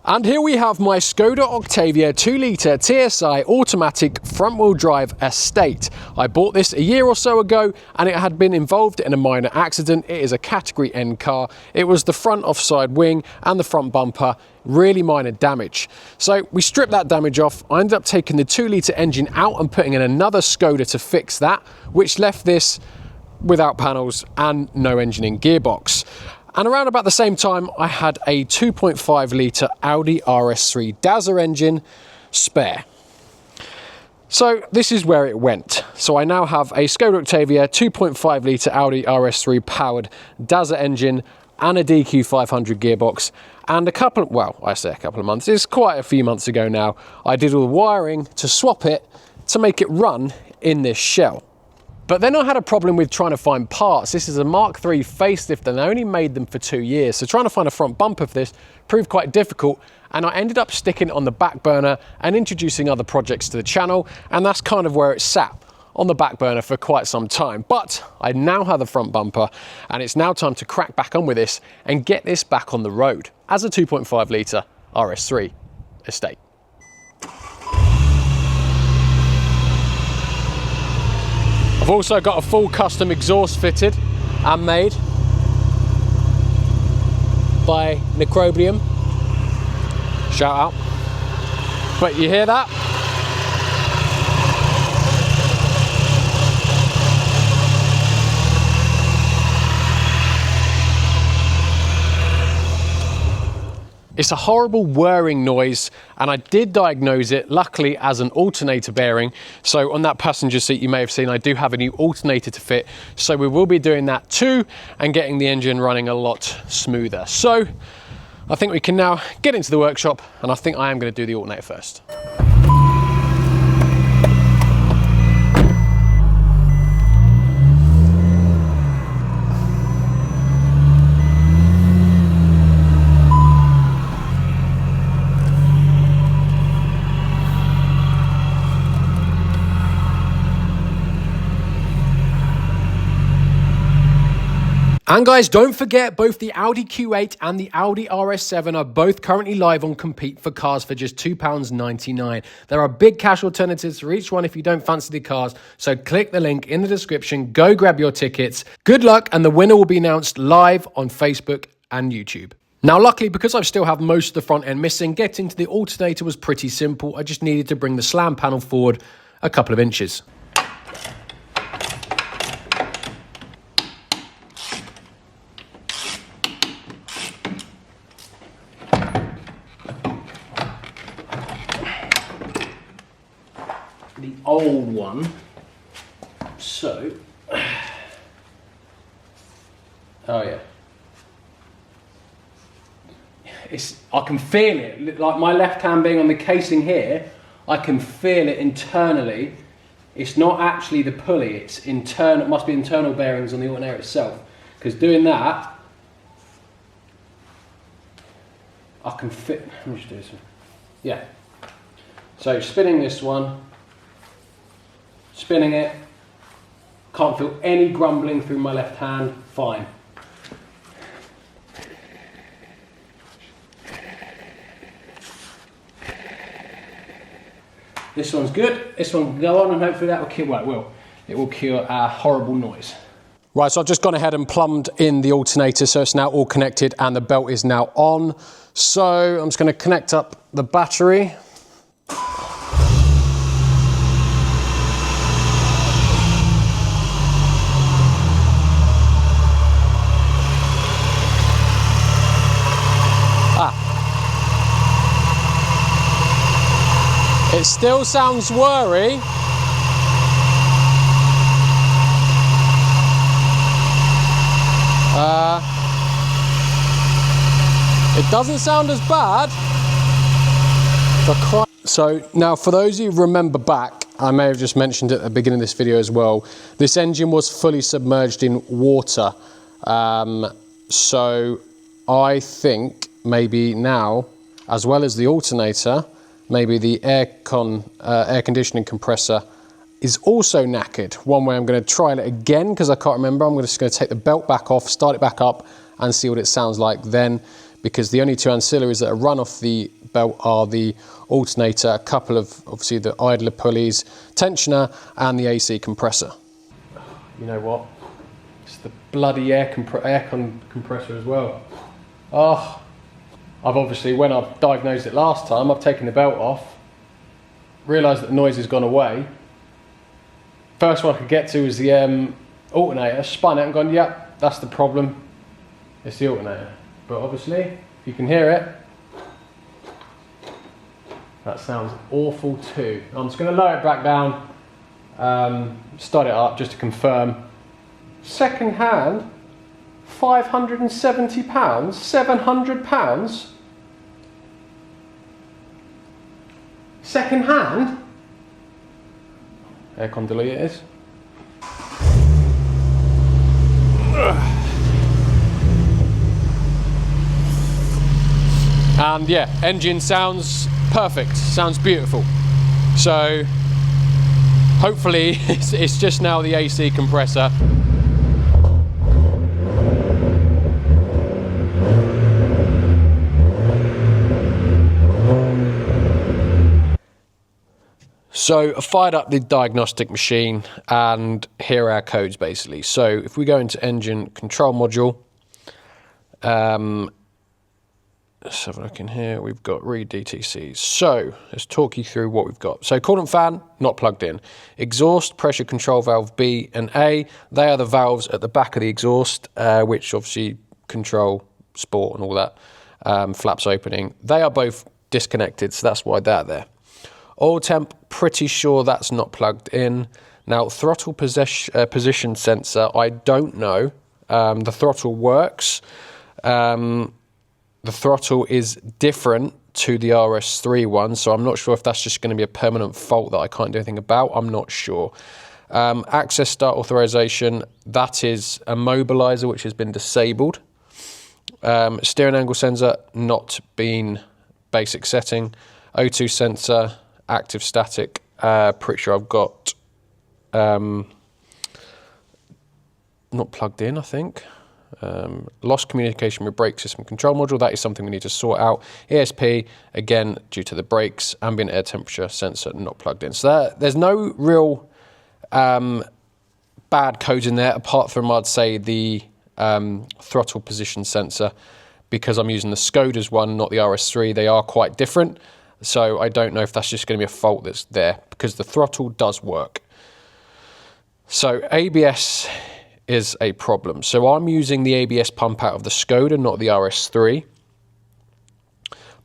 And here we have my Skoda Octavia 2-litre TSI automatic front-wheel drive estate. I bought this a year or so ago and it had been involved in a minor accident. It is a category N car. It was the front offside wing and the front bumper, really minor damage. So we stripped that damage off. I ended up taking the 2-litre engine out and putting in another Skoda to fix that, which left this without panels and no engine in gearbox. And around about the same time, I had a 2.5 litre Audi RS3 DAZA engine spare. So this is where it went. So I now have a Skoda Octavia 2.5 litre Audi RS3 powered DAZA engine and a DQ 500 gearbox. And a couple of months, it's quite a few months ago now, I did all the wiring to swap it to make it run in this shell. But then I had a problem with trying to find parts. This is a Mark III facelift and I only made them for 2 years. So trying to find a front bumper for this proved quite difficult. And I ended up sticking it on the back burner and introducing other projects to the channel. And that's kind of where it sat, on the back burner for quite some time. But I now have the front bumper and it's now time to crack back on with this and get this back on the road as a 2.5 litre RS3 estate. I've also got a full custom exhaust fitted and made by Microbium. Shout out. But you hear that? It's a horrible whirring noise and I did diagnose it, luckily, as an alternator bearing. So on that passenger seat you may have seen I do have a new alternator to fit. So we will be doing that too and getting the engine running a lot smoother. So I think we can now get into the workshop and I think I am going to do the alternator first. And guys, don't forget, both the Audi Q8 and the Audi RS7 are both currently live on Compete for cars for just £2.99. There are big cash alternatives for each one if you don't fancy the cars, so click the link in the description, go grab your tickets. Good luck, and the winner will be announced live on Facebook and YouTube. Now, luckily, because I still have most of the front end missing, getting to the alternator was pretty simple. I just needed to bring the slam panel forward a couple of inches. The old one, so, oh yeah, I can feel it, like my left hand being on the casing here, I can feel it internally. It's not actually the pulley, it's internal, it must be internal bearings on the alternator itself, because doing that, I can fit, let me just do this one, yeah, so spinning this one, spinning it, can't feel any grumbling through my left hand, fine. This one's good, this one can go on and hopefully that will cure, well it will cure our horrible noise. Right, so I've just gone ahead and plumbed in the alternator so it's now all connected and the belt is now on. So I'm just going to connect up the battery. It still sounds whirry. It doesn't sound as bad. So now for those of you who remember back, I may have just mentioned at the beginning of this video as well, this engine was fully submerged in water. So I think maybe now, as well as the alternator, maybe the air conditioning compressor is also knackered. One way I'm going to try it again because I can't remember. I'm just going to take the belt back off, start it back up and see what it sounds like then, because the only two ancillaries that are run off the belt are the alternator, a couple of obviously the idler pulleys, tensioner, and the AC compressor. You know what? It's the bloody air compressor as well. Oh, I've obviously, when I've diagnosed it last time, I've taken the belt off, realised that the noise has gone away. First one I could get to is the alternator, spun it and gone, yep, that's the problem. It's the alternator. But obviously, if you can hear it, that sounds awful too. I'm just going to lower it back down, start it up just to confirm. Second hand, £570, £700. Second hand? Aircon delete it is. And yeah, engine sounds perfect, sounds beautiful. So hopefully it's just now the AC compressor. So I fired up the diagnostic machine and here are our codes basically. So if we go into engine control module, let's have a look in here. We've got read DTCs. So let's talk you through what we've got. So coolant fan, not plugged in. Exhaust, pressure control valve B and A. They are the valves at the back of the exhaust, which obviously control sport and all that. Flaps opening. They are both disconnected, so that's why they're there. Oil temp, pretty sure that's not plugged in. Now, throttle position sensor, I don't know. The throttle works. The throttle is different to the RS3 one, so I'm not sure if that's just going to be a permanent fault that I can't do anything about. I'm not sure. Access start authorization, that is a mobilizer which has been disabled. Steering angle sensor, not been basic setting. O2 sensor, active static, pretty sure I've got not plugged in, I think. Lost communication with brake system control module, that is something we need to sort out. ESP, again, due to the brakes. Ambient air temperature sensor, not plugged in. So there's no real bad codes in there, apart from, I'd say, the throttle position sensor, because I'm using the Skoda's one, not the RS3. They are quite different. So I don't know if that's just going to be a fault that's there, because the throttle does work. So ABS is a problem. So I'm using the ABS pump out of the Skoda, not the RS3.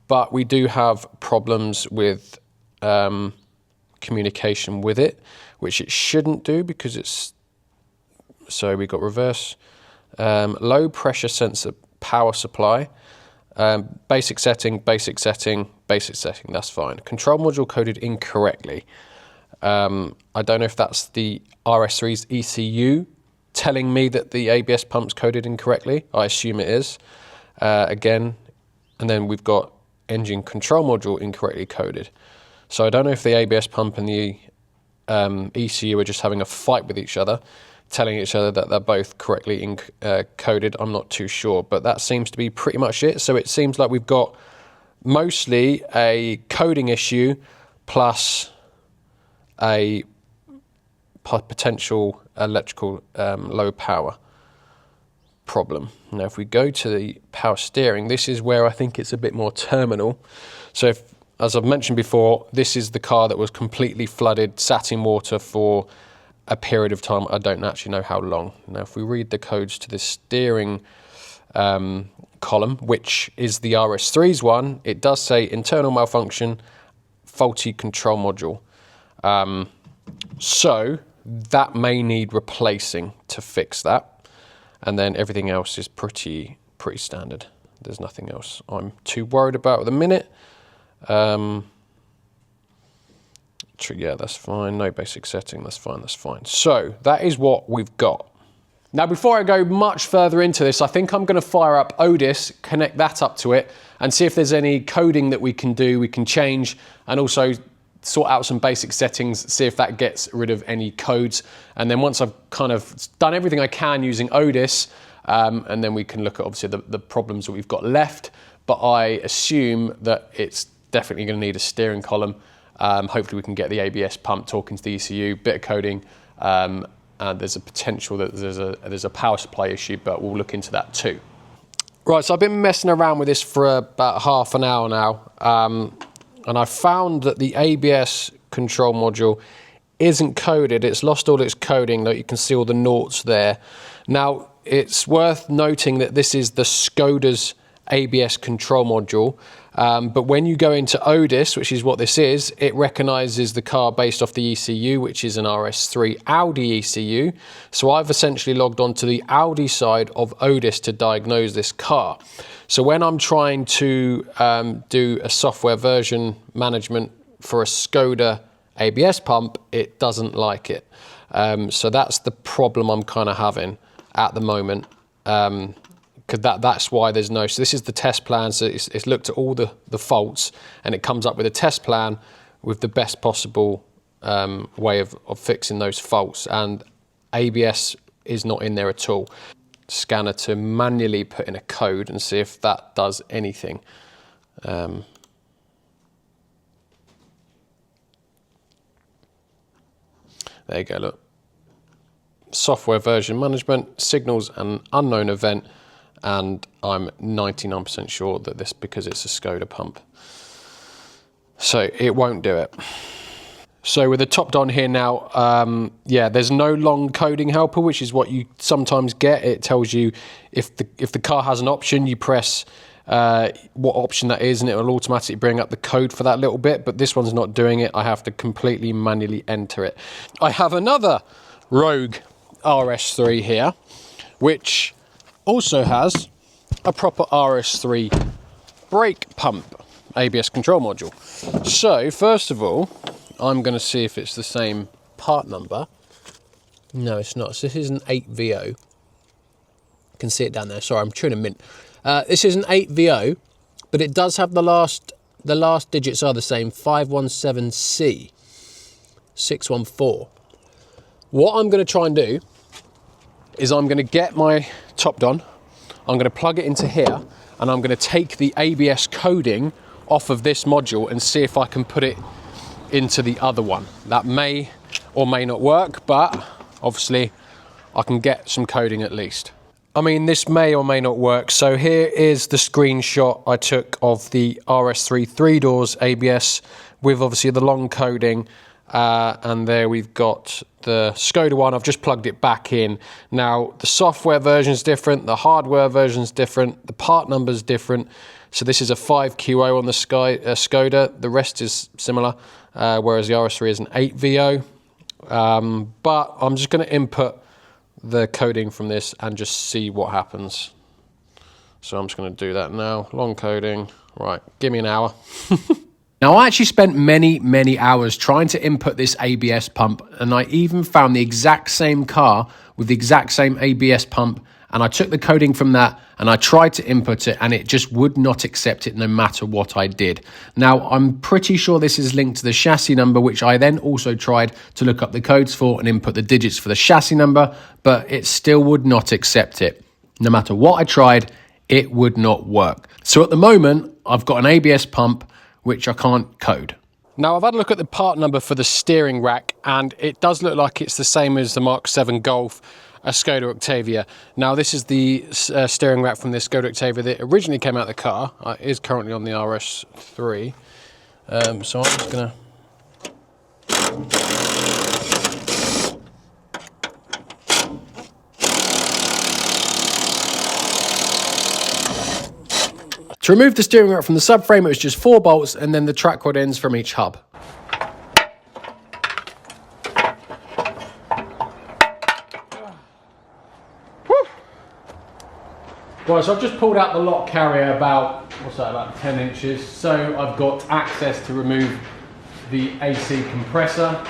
But we do have problems with communication with it, which it shouldn't do because it's... So we got reverse. Low pressure sensor power supply. Basic setting, basic setting, basic setting, that's fine. Control module coded incorrectly. I don't know if that's the RS3's ECU telling me that the ABS pump's coded incorrectly. I assume it is. Again, and then we've got engine control module incorrectly coded. So I don't know if the ABS pump and the ECU are just having a fight with each other, telling each other that they're both correctly coded. I'm not too sure, but that seems to be pretty much it. So it seems like we've got mostly a coding issue plus a potential electrical low power problem. Now, if we go to the power steering, this is where I think it's a bit more terminal. So if, as I've mentioned before, this is the car that was completely flooded, sat in water for a period of time. I don't actually know how long. Now, if we read the codes to the steering column, which is the RS3's one, it does say internal malfunction, faulty control module. So that may need replacing to fix that. And then everything else is pretty standard. There's nothing else I'm too worried about at the minute. Yeah, that's fine. No basic setting. That's fine. That's fine. So that is what we've got. Now, before I go much further into this, I think I'm going to fire up Otis, connect that up to it, and see if there's any coding that we can do, we can change, and also sort out some basic settings, see if that gets rid of any codes. And then once I've kind of done everything I can using Otis, and then we can look at obviously the problems that we've got left. But I assume that it's definitely going to need a steering column. Hopefully we can get the ABS pump talking to the ECU, bit of coding, and there's a potential that there's a power supply issue, but we'll look into that too. Right, so I've been messing around with this for about half an hour now, and I found that the ABS control module isn't coded. It's lost all its coding. That you can see all the noughts there. Now, it's worth noting that this is the Skoda's ABS control module, but when you go into ODIS, which is what this is, it recognises the car based off the ECU, which is an RS3 Audi ECU. So I've essentially logged on to the Audi side of ODIS to diagnose this car. So when I'm trying to do a software version management for a Skoda ABS pump, it doesn't like it. So that's the problem I'm kind of having at the moment. That's why there's no, so this is the test plan, so it's looked at all the faults, and it comes up with a test plan with the best possible way of fixing those faults, and ABS is not in there at all. Scanner to manually put in a code and see if that does anything. There you go, look. Software version management, signals an unknown event, and I'm 99% sure that this, because it's a Skoda pump. So it won't do it. So with the top on here now, yeah, there's no long coding helper, which is what you sometimes get. It tells you if the car has an option, you press what option that is, and it will automatically bring up the code for that little bit, but this one's not doing it. I have to completely manually enter it. I have another Rogue RS3 here, which also has a proper RS3 brake pump ABS control module. So first of all, I'm going to see if it's the same part number. No, it's not. So this is an 8VO. You can see it down there. Sorry, I'm chewing a mint. This is an 8VO, but it does have the last digits are the same, 517C, 614. What I'm going to try and do is I'm going to get my top on, I'm going to plug it into here, and I'm going to take the ABS coding off of this module and see if I can put it into the other one. That may or may not work, but obviously I can get some coding at least. I mean, this may or may not work. So here is the screenshot I took of the RS3 3-doors ABS with obviously the long coding. And there we've got the Skoda one. I've just plugged it back in. Now, the software version is different, the hardware version is different, the part number is different. So this is a 5QO on the Skoda. The rest is similar, whereas the RS3 is an 8VO. But I'm just going to input the coding from this and just see what happens. So I'm just going to do that now. Long coding. Right, give me an hour. Now, I actually spent many hours trying to input this ABS pump, and I even found the exact same car with the exact same ABS pump, and I took the coding from that and I tried to input it, and it just would not accept it no matter what I did. Now, I'm pretty sure this is linked to the chassis number, which I then also tried to look up the codes for and input the digits for the chassis number, but it still would not accept it. No matter what I tried, it would not work. So at the moment, I've got an ABS pump which I can't code. Now, I've had a look at the part number for the steering rack, and it does look like it's the same as the Mark 7 Golf, a Skoda Octavia. Now, this is the steering rack from the Skoda Octavia that originally came out of the car. It is currently on the RS3. So I'm just going to... To remove the steering rack from the subframe, it was just 4 bolts and then the track rod ends from each hub. Right, so I've just pulled out the lock carrier about, what's that, about 10 inches. So I've got access to remove the AC compressor.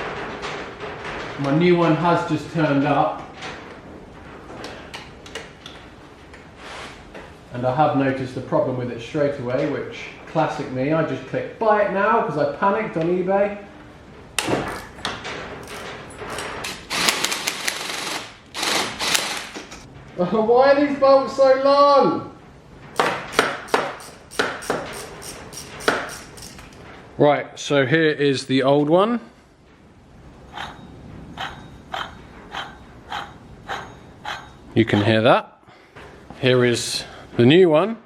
My new one has just turned up. And I have noticed the problem with it straight away, which, classic me, I just clicked buy it now because I panicked on eBay. Why are these bolts so long? Right, so here is the old one. You can hear that. Here is the new one.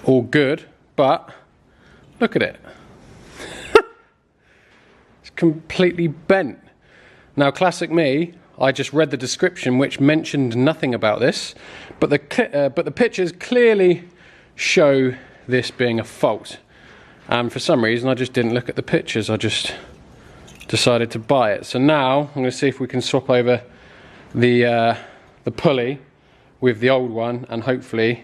All good, but look at it. It's completely bent. Now, classic me, I just read the description which mentioned nothing about this, but the pictures clearly show this being a fault. And for some reason, I just didn't look at the pictures. I just decided to buy it. So now I'm going to see if we can swap over the pulley with the old one, and hopefully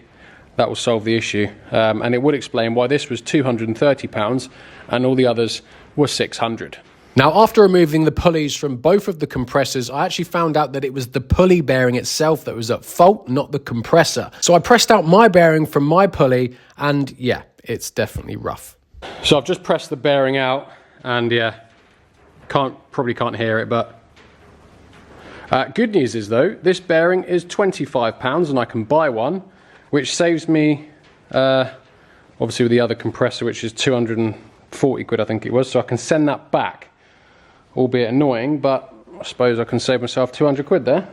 that will solve the issue. And it would explain why this was £230 and all the others were £600. Now, after removing the pulleys from both of the compressors, I actually found out that it was the pulley bearing itself that was at fault, not the compressor. So I pressed out my bearing from my pulley, and yeah, it's definitely rough. So I've just pressed the bearing out, and yeah, probably can't hear it, but good news is though, this bearing is £25 and I can buy one, which saves me obviously with the other compressor, which is 240 quid I think it was, so I can send that back. Albeit annoying, but I suppose I can save myself 200 quid there.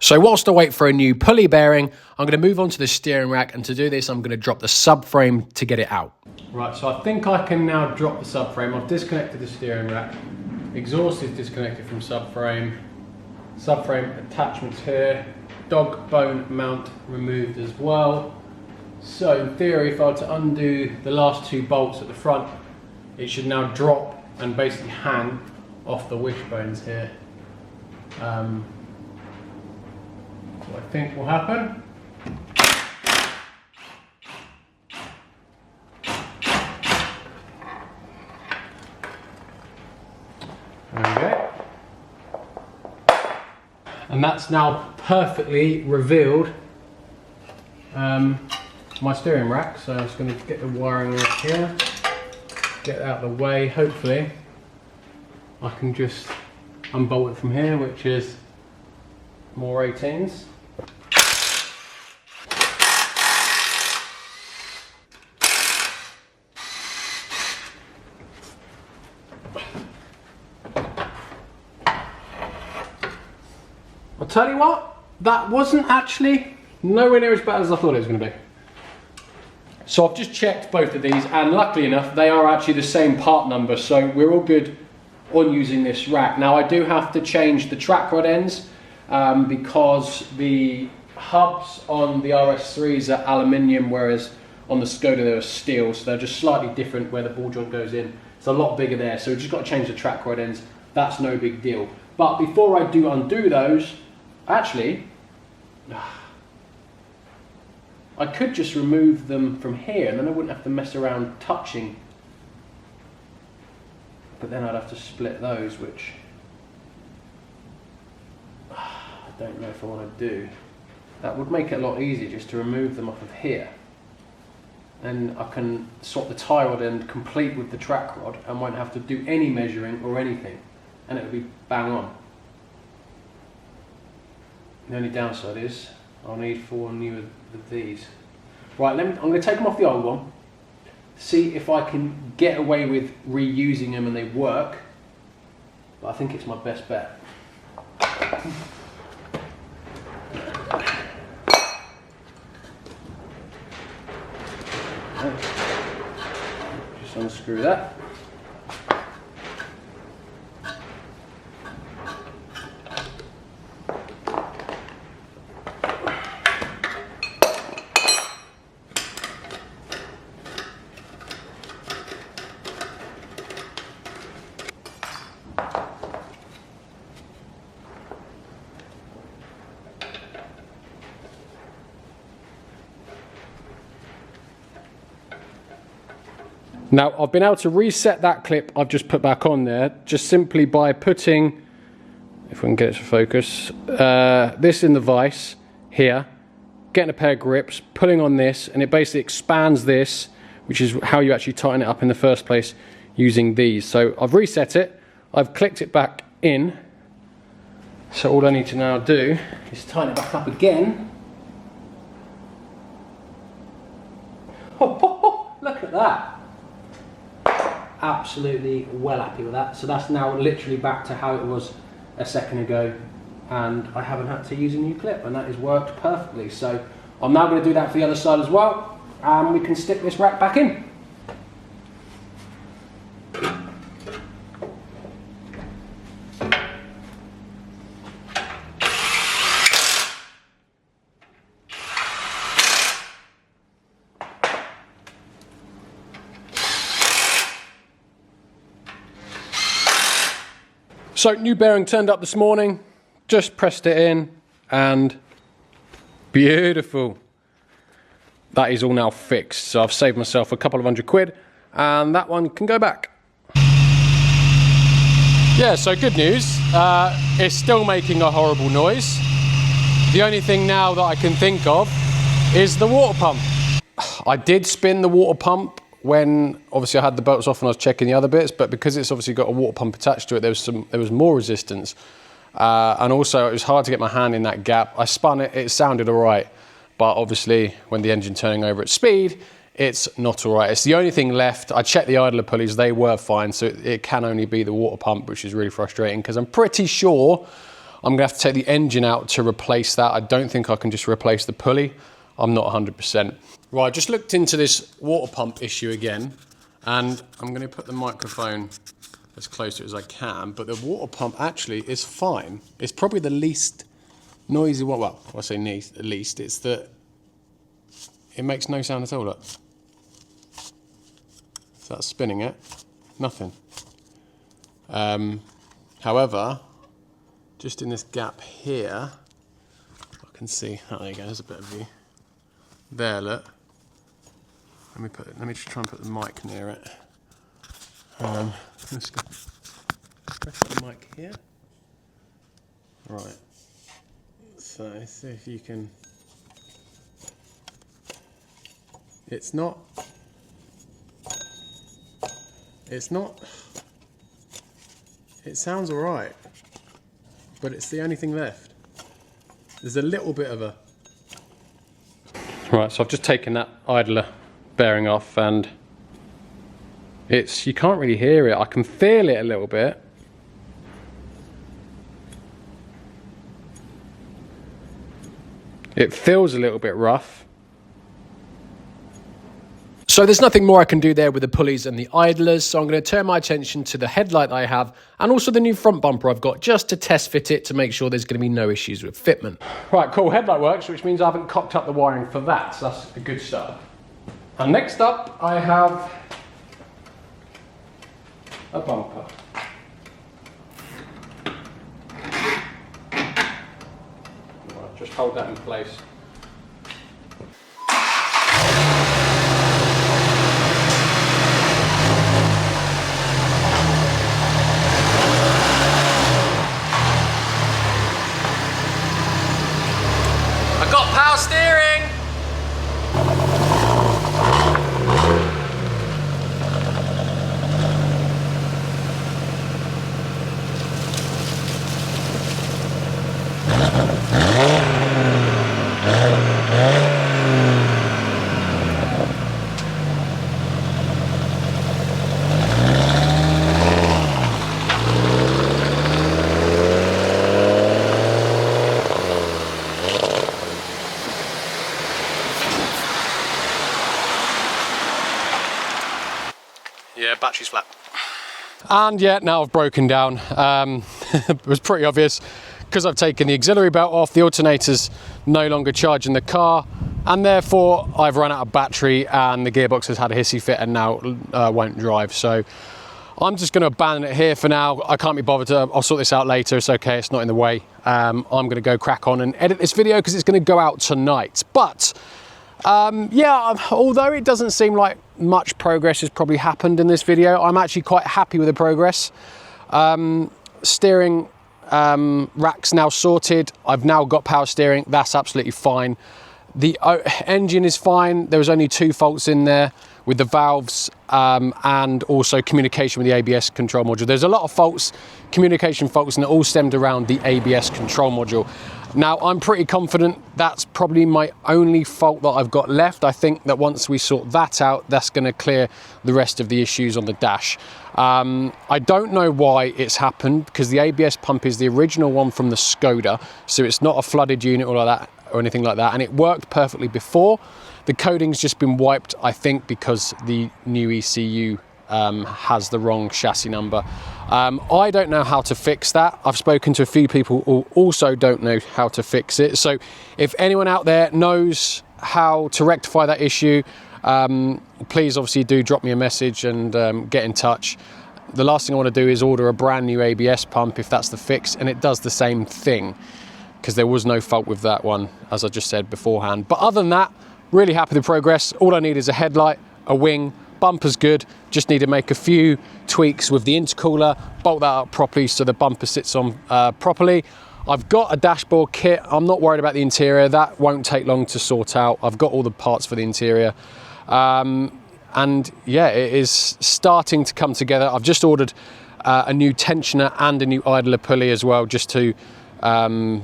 So whilst I wait for a new pulley bearing, I'm going to move on to the steering rack, and to do this I'm going to drop the subframe to get it out. Right, so I think I can now drop the subframe. I've disconnected the steering rack. Exhaust is disconnected from subframe. Subframe attachments here. Dog bone mount removed as well. So in theory, if I were to undo the last two bolts at the front, it should now drop and basically hang off the wishbones here. What I think will happen. There we go. And that's now perfectly revealed my steering rack. So I'm just going to get the wiring out here, get it out of the way. Hopefully I can just unbolt it from here, which is more 18s. I'll tell you what, that wasn't actually nowhere near as bad as I thought it was going to be. So I've just checked both of these, and luckily enough they are actually the same part number, so we're all good on using this rack. Now I do have to change the track rod ends because the hubs on the RS3s are aluminium, whereas on the Skoda they're steel, so they're just slightly different where the ball joint goes in. It's a lot bigger there, so we've just got to change the track rod ends. That's no big deal. But before I do undo those, actually, I could just remove them from here and then I wouldn't have to mess around touching. But then I'd have to split those, which I don't know if I want to do. That would make it a lot easier just to remove them off of here. Then I can swap the tie rod end complete with the track rod and won't have to do any measuring or anything. And it'll be bang on. The only downside is I'll need 4 new of these. Right, I'm going to take them off the old one, see if I can get away with reusing them and they work, but I think it's my best bet. Just unscrew that. Now I've been able to reset that clip I've just put back on there just simply by putting, if we can get it to focus, this in the vise here, getting a pair of grips, pulling on this, and it basically expands this, which is how you actually tighten it up in the first place using these. So I've reset it, I've clicked it back in, so all I need to now do is tighten it back up again. Oh, look at that. absolutely well happy with that. So that's now literally back to how it was a second ago, and I haven't had to use a new clip, and that has worked perfectly. So I'm now going to do that for the other side as well, and we can stick this rack back in. So new bearing turned up this morning, just pressed it in, and beautiful. That is all now fixed. So I've saved myself a couple of £100, and that one can go back. Yeah, so good news. It's still making a horrible noise. The only thing now that I can think of is the water pump. I did spin the water pump when obviously I had the bolts off and I was checking the other bits, but because it's obviously got a water pump attached to it, there was more resistance, and also it was hard to get my hand in that gap. I spun it, it sounded all right, but obviously when the engine turning over at speed, it's not all right. It's the only thing left. I checked the idler pulleys, they were fine, so it can only be the water pump, which is really frustrating because I'm pretty sure I'm gonna have to take the engine out to replace that. I don't think I can just replace the pulley. I'm not 100%. Right, I just looked into this water pump issue again, and I'm going to put the microphone as close to it as I can, but the water pump actually is fine. It's probably the least noisy one. Well, I say least, it's that it makes no sound at all. Look. So that's spinning it, nothing. However, just in this gap here, I can see, oh, there you go, there's a bit of view. There, look. Let me just try and put the mic near it. Let's go. Press the mic here. Right. So see if you can. It's not. It sounds all right, but it's the only thing left. There's a little bit of a. Right, so I've just taken that idler bearing off, and you can't really hear it. I can feel it a little bit. It feels a little bit rough. So there's nothing more I can do there with the pulleys and the idlers, so I'm going to turn my attention to the headlight that I have and also the new front bumper I've got, just to test fit it to make sure there's going to be no issues with fitment. Right, cool, headlight works, which means I haven't cocked up the wiring for that, so that's a good start. And next up I have a bumper. Right, just hold that in place. Power steering! Yeah, battery's flat. And yeah, now I've broken down. It was pretty obvious because I've taken the auxiliary belt off, the alternator's no longer charging the car, and therefore I've run out of battery and the gearbox has had a hissy fit and now won't drive. So I'm just going to abandon it here for now. I can't be bothered I'll sort this out later. It's okay, it's not in the way. I'm going to go crack on and edit this video because it's going to go out tonight. But yeah, although it doesn't seem like much progress has probably happened in this video, I'm actually quite happy with the progress. Steering rack's now sorted. I've now got power steering. That's absolutely fine. The engine is fine. There was only 2 faults in there with the valves and also communication with the ABS control module. There's a lot of faults, communication faults, and it all stemmed around the ABS control module. Now, I'm pretty confident that's probably my only fault that I've got left. I think that once we sort that out, that's going to clear the rest of the issues on the dash. I don't know why it's happened, because the ABS pump is the original one from the Skoda, so it's not a flooded unit or like that or anything like that, and it worked perfectly before. The coating's just been wiped, I think, because the new ECU has the wrong chassis number. I don't know how to fix that. I've spoken to a few people who also don't know how to fix it. So if anyone out there knows how to rectify that issue, please obviously do drop me a message and get in touch. The last thing I want to do is order a brand new ABS pump if that's the fix, and it does the same thing, because there was no fault with that one, as I just said beforehand. But other than that, really happy with the progress. All I need is a headlight, a wing, bumper's good, just need to make a few tweaks with the intercooler, bolt that up properly so the bumper sits on properly. I've got a dashboard kit. I'm not worried about the interior. That won't take long to sort out. I've got all the parts for the interior. And yeah, it is starting to come together. I've just ordered a new tensioner and a new idler pulley as well, just to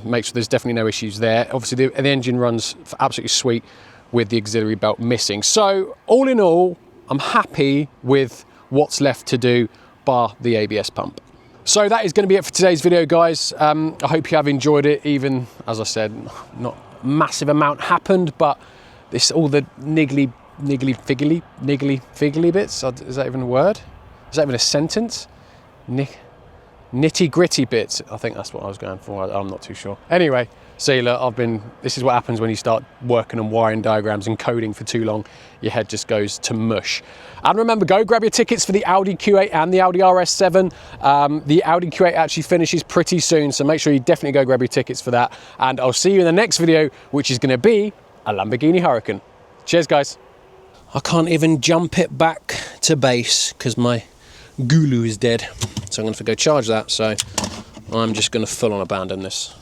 make sure there's definitely no issues there. Obviously the engine runs absolutely sweet with the auxiliary belt missing. So all in all, I'm happy with what's left to do, bar the ABS pump. So that is going to be it for today's video, guys. I hope you have enjoyed it. Even, as I said, not a massive amount happened, but this all the niggly figgly bits. Is that even a word? Is that even a sentence? Nitty gritty bits. I think that's what I was going for. I'm not too sure. Anyway, see, look, this is what happens when you start working on wiring diagrams and coding for too long. Your head just goes to mush. And remember, go grab your tickets for the Audi Q8 and the Audi RS7. The Audi Q8 actually finishes pretty soon, so make sure you definitely go grab your tickets for that. And I'll see you in the next video, which is going to be a Lamborghini Huracan. Cheers, guys. I can't even jump it back to base because my Gulu is dead. So I'm going to have to go charge that. So I'm just going to full on abandon this.